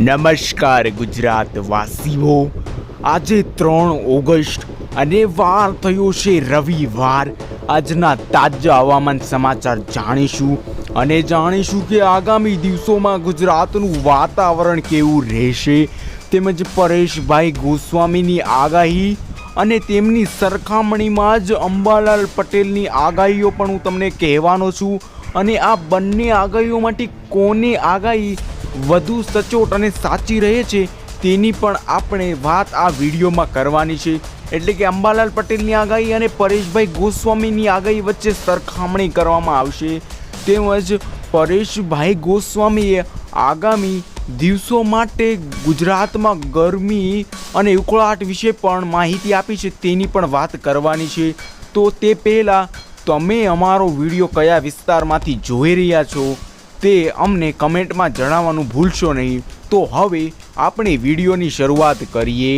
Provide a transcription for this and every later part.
નમસ્કાર ગુજરાત વાસીઓ, આજે 3 ઓગસ્ટ અને વાર થયો છે રવિવાર। આજના તાજા હવામાન સમાચાર જાણીશું અને જાણીશું કે આગામી દિવસોમાં ગુજરાતનું વાતાવરણ કેવું રહેશે, તેમજ પરેશભાઈ ગોસ્વામીની આગાહી અને તેમની સરખામણીમાં જ અંબાલાલ પટેલની આગાહીઓ પણ હું તમને કહેવાનો છું। અને આ બંને આગાહીઓમાંથી કોની આગાહી વધુ સચોટ અને સાચી રહે છે તેની પણ આપણે વાત આ વિડીયોમાં કરવાની છે। એટલે કે અંબાલાલ પટેલની આગાહી અને પરેશભાઈ ગોસ્વામીની આગાહી વચ્ચે સરખામણી કરવામાં આવશે। તેમજ પરેશભાઈ ગોસ્વામીએ આગામી દિવસો માટે ગુજરાતમાં ગરમી અને ઉકળાટ વિશે પણ માહિતી આપી છે, તેની પણ વાત કરવાની છે। તો તે પહેલાં તમે અમારો વિડીયો કયા વિસ્તારમાંથી જોઈ રહ્યા છો તે અમને કમેન્ટમાં જણાવવાનું ભૂલશો નહીં। તો હવે આપણે વિડીયોની શરૂઆત કરીએ।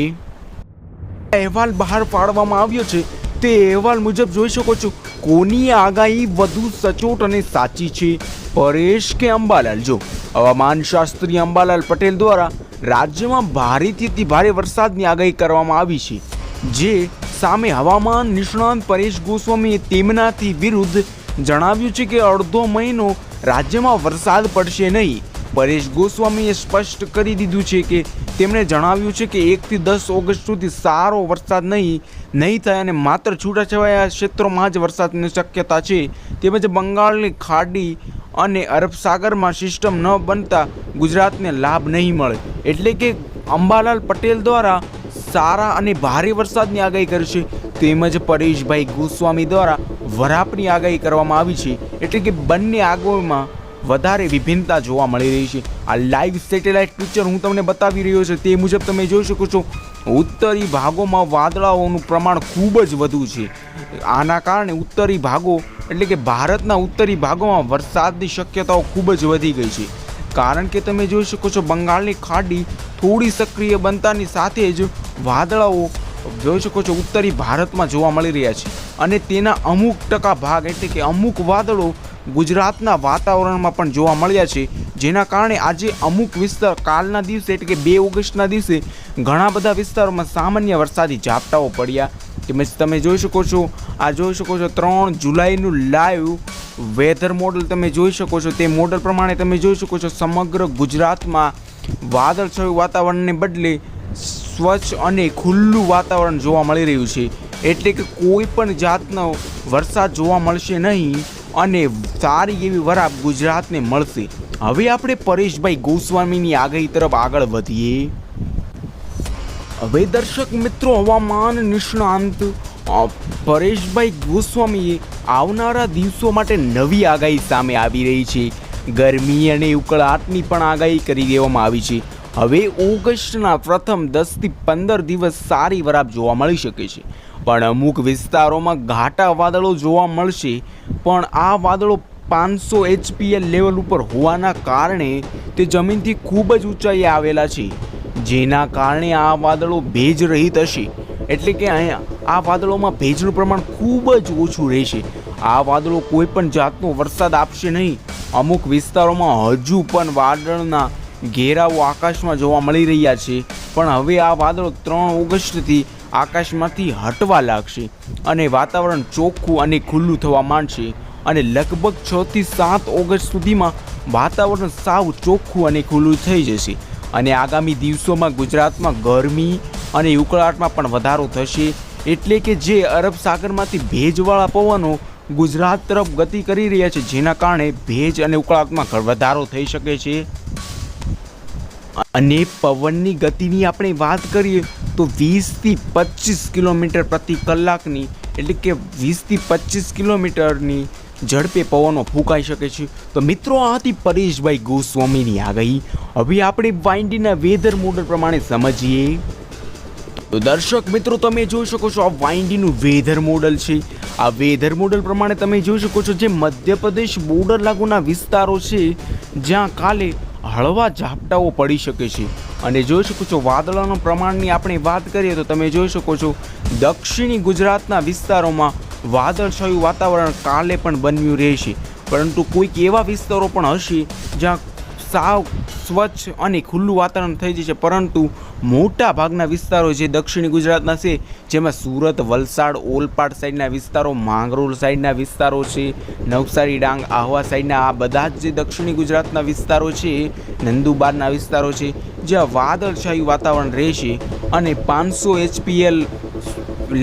અહેવાલ બહાર પાડવામાં આવ્યો છે, તે અહેવાલ મુજબ જોઈ શકો છો કોની આગાહી વધુ સચોટ અને સાચી છે, પરેશ કે અંબાલાલ। જો હવામાન શાસ્ત્રી અંબાલાલ પટેલ દ્વારા રાજ્યમાં ભારેથી અતિ ભારે વરસાદની આગાહી કરવામાં આવી છે, જે સામે હવામાન નિષ્ણાત પરેશ ગોસ્વામીએ તેમનાથી વિરુદ્ધ જણાવ્યું છે કે અડધો મહિનો રાજ્યમાં વરસાદ પડશે નહીં। પરેશ ગોસ્વામીએ સ્પષ્ટ કરી દીધું છે કે તેમણે જણાવ્યું છે કે 1 થી 10 ઓગસ્ટ સુધી સારો વરસાદ નહીં થાય અને માત્ર છૂટાછવાયા ક્ષેત્રોમાં જ વરસાદની શક્યતા છે। તેમજ બંગાળની ખાડી અને અરબ સાગરમાં સિસ્ટમ ન બનતા ગુજરાતને લાભ નહીં મળે। એટલે કે અંબાલાલ પટેલ દ્વારા સારા અને ભારે વરસાદની આગાહી કરી છે, તેમજ પરેશભાઈ ગોસ્વામી દ્વારા વરાપની આગાહી કરવામાં આવી છે। એટલે કે બંને આગાહીમાં વધારે વિભિન્નતા જોવા મળી રહી છે। આ લાઈવ સેટેલાઇટ પિક્ચર હું તમને બતાવી રહ્યો છું, તે મુજબ તમે જોઈ શકો છો ઉત્તરી ભાગોમાં વાદળાઓનું પ્રમાણ ખૂબ જ વધુ છે। આના કારણે ઉત્તરી ભાગો એટલે કે ભારતના ઉત્તરી ભાગોમાં વરસાદની શક્યતાઓ ખૂબ જ વધી ગઈ છે, કારણ કે તમે જોઈ શકો છો બંગાળની ખાડી થોડી સક્રિય બનતાની સાથે જ વાદળાઓ જોઈ શકો છો ઉત્તરી ભારતમાં જોવા મળી રહ્યા છે અને તેના અમુક ટકા ભાગ એટલે કે અમુક વાદળો ગુજરાતના વાતાવરણમાં પણ જોવા મળ્યા છે, જેના કારણે આજે અમુક વિસ્તાર કાલના દિવસે એટલે કે 2 ઓગસ્ટના દિવસે ઘણા બધા વિસ્તારોમાં સામાન્ય વરસાદી ઝાપટાઓ પડ્યા। તેમજ તમે જોઈ શકો છો 3 જુલાઈનું લાઈવ વેધર મોડલ તમે જોઈ શકો છો। તે મોડલ પ્રમાણે તમે જોઈ શકો છો સમગ્ર ગુજરાતમાં વાદળછાયું વાતાવરણને બદલે સ્વચ્છ અને ખુલ્લું વાતાવરણ જોવા મળી રહ્યું છે। એટલે કે કોઈ પણ જાતનો વરસાદ જોવા મળશે નહીં અને સારી એવી વરાપ ગુજરાતને મળશે। હવે આપણે પરેશભાઈ ગોસ્વામીની આગાહી તરફ આગળ વધીએ। હવે દર્શક મિત્રો, હવામાન નિષ્ણાંત પરેશભાઈ ગોસ્વામીએ આવનારા દિવસો માટે નવી આગાહી સામે આવી રહી છે। ગરમી અને ઉકળાટની પણ આગાહી કરી દેવામાં આવી છે। હવે ઓગસ્ટના પ્રથમ 10 થી 15 દિવસ સારી વરાપ જોવા મળી શકે છે, પણ અમુક વિસ્તારોમાં ઘાટા વાદળો જોવા મળશે। પણ આ વાદળો 500 HPL લેવલ ઉપર હોવાના કારણે તે જમીનથી ખૂબ જ ઊંચાઈએ આવેલા છે, જેના કારણે આ વાદળો ભેજ રહિત હશે। એટલે કે આ વાદળોમાં ભેજનું પ્રમાણ ખૂબ જ ઓછું રહેશે। આ વાદળો કોઈ પણ જાતનો વરસાદ આપશે નહીં। અમુક વિસ્તારોમાં હજુ પણ વાદળના ઘેરાઓ આકાશમાં જોવા મળી રહ્યા છે, પણ હવે આ વાદળો 3 ઓગસ્ટથી આકાશમાંથી હટવા લાગશે અને વાતાવરણ ચોખ્ખું અને ખુલ્લું થવા માંડશે અને લગભગ 6 થી 7 ઓગસ્ટ સુધીમાં વાતાવરણ સાવ ચોખ્ખું અને ખુલ્લું થઈ જશે અને આગામી દિવસોમાં ગુજરાતમાં ગરમી અને ઉકળાટમાં પણ વધારો થશે। એટલે કે જે અરબ સાગરમાંથી ભેજવાળા પવનો ગુજરાત તરફ ગતિ કરી રહ્યા છે, જેના કારણે ભેજ અને ઉકળાટમાં વધારો થઈ શકે છે। અને પવનની ગતિની આપણે વાત કરીએ તો 20 થી 25 કિલોમીટર પ્રતિ કલાકની એટલે કે 20 થી 25 કિલોમીટરની ઝડપે પવનો ફૂંકાઈ શકે છે। તો મિત્રો, આ હતી પરેશભાઈ ગોસ્વામીની આગાહી। હવે આપણે વાઇન્ડીના વેધર મોડલ પ્રમાણે સમજીએ। તો દર્શક મિત્રો, તમે જોઈ શકો છો આ વાઇન્ડીનું વેધર મોડલ છે। આ વેધર મોડલ પ્રમાણે તમે જોઈ શકો છો જે મધ્યપ્રદેશ બોર્ડર લાગુના વિસ્તારો છે, જ્યાં કાલે હળવા ઝાપટાઓ પડી શકે છે। અને જોઈ શકો છો વાદળાના પ્રમાણની આપણે વાત કરીએ તો તમે જોઈ શકો છો દક્ષિણી ગુજરાતના વિસ્તારોમાં વાદળછાયું વાતાવરણ કાલે પણ બન્યું રહેશે, પરંતુ કોઈક એવા વિસ્તારો પણ હશે જ્યાં સાવ સ્વચ્છ અને ખુલ્લું વાતાવરણ થઈ જશે, પરંતુ મોટા ભાગના વિસ્તારો જે દક્ષિણ ગુજરાતના છે, જેમાં સુરત, વલસાડ, ઓલપાડ સાઈડના વિસ્તારો, માંગરોળ સાઈડના વિસ્તારો છે, નવસારી, ડાંગ, આહવા સાઈડના આ બધા જ જે દક્ષિણી ગુજરાતના વિસ્તારો છે, નંદુબારના વિસ્તારો છે, જ્યાં વાદળછાયું વાતાવરણ રહેશે અને 500 HPL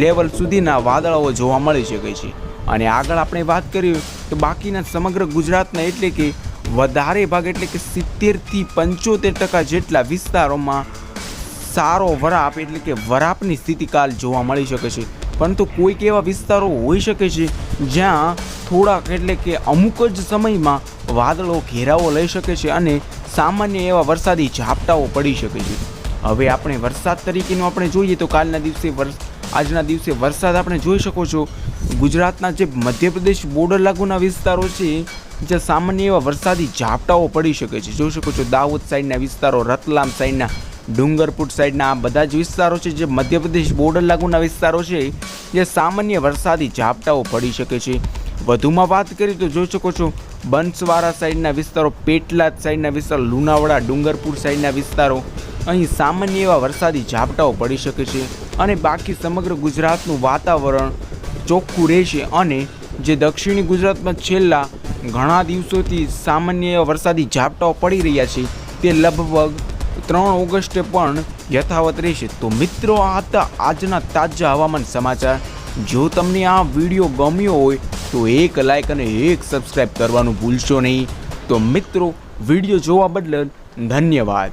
લેવલ સુધીના વાદળાઓ જોવા મળી શકે છે. અને આગળ આપણે વાત કરીએ તો બાકીના સમગ્ર ગુજરાતના એટલે કે વધારે ભાગ એટલે કે 70થી 75% જેટલા વિસ્તારોમાં સારો વરાપ એટલે કે વરાપની સ્થિતિ કાલ જોવા મળી શકે છે. પરંતુ કોઈક એવા વિસ્તારો હોઈ શકે છે જ્યાં થોડાક એટલે કે અમુક જ સમયમાં વાદળો ઘેરાવો લઈ શકે છે અને સામાન્ય એવા વરસાદી ઝાપટાઓ પડી શકે છે. હવે આપણે વરસાદ તરીકેનું આપણે જોઈએ તો કાલના દિવસે આજના દિવસે વરસાદ આપણે જોઈ શકો છો. ગુજરાતના જે મધ્યપ્રદેશ બોર્ડર લાગુના વિસ્તારો છે જ્યાં સામાન્ય એવા વરસાદી ઝાપટાઓ પડી શકે છે. જોઈ શકો છો દાહોદ સાઈડના વિસ્તારો, રતલામ સાઈડના, ડુંગરપુર સાઈડના આ બધા જ વિસ્તારો છે જે મધ્યપ્રદેશ બોર્ડર લાગુના વિસ્તારો છે, જે સામાન્ય વરસાદી ઝાપટાઓ પડી શકે છે. વધુમાં વાત કરીએ તો જોઈ શકો છો બંસવાડા સાઈડના વિસ્તારો, પેટલાદ સાઈડના વિસ્તારો, લુણાવાડા, ડુંગરપુર સાઈડના વિસ્તારો, અહીં સામાન્ય એવા વરસાદી ઝાપટાઓ પડી શકે છે. અને બાકી સમગ્ર ગુજરાતનું વાતાવરણ ચોખ્ખું રહેશે અને જે દક્ષિણી ગુજરાતમાં છેલ્લા ઘણા દિવસોથી સામાન્ય એવા વરસાદી ઝાપટાઓ પડી રહ્યા છે તે લગભગ 3 ઓગસ્ટે પણ યથાવત રહેશે. તો મિત્રો, આ હતા આજના તાજા હવામાન સમાચાર. જો તમને આ વિડીયો ગમ્યો હોય તો એક લાઈક અને એક સબસ્ક્રાઈબ કરવાનું ભૂલશો નહીં. તો મિત્રો, વિડીયો જોવા બદલ ધન્યવાદ.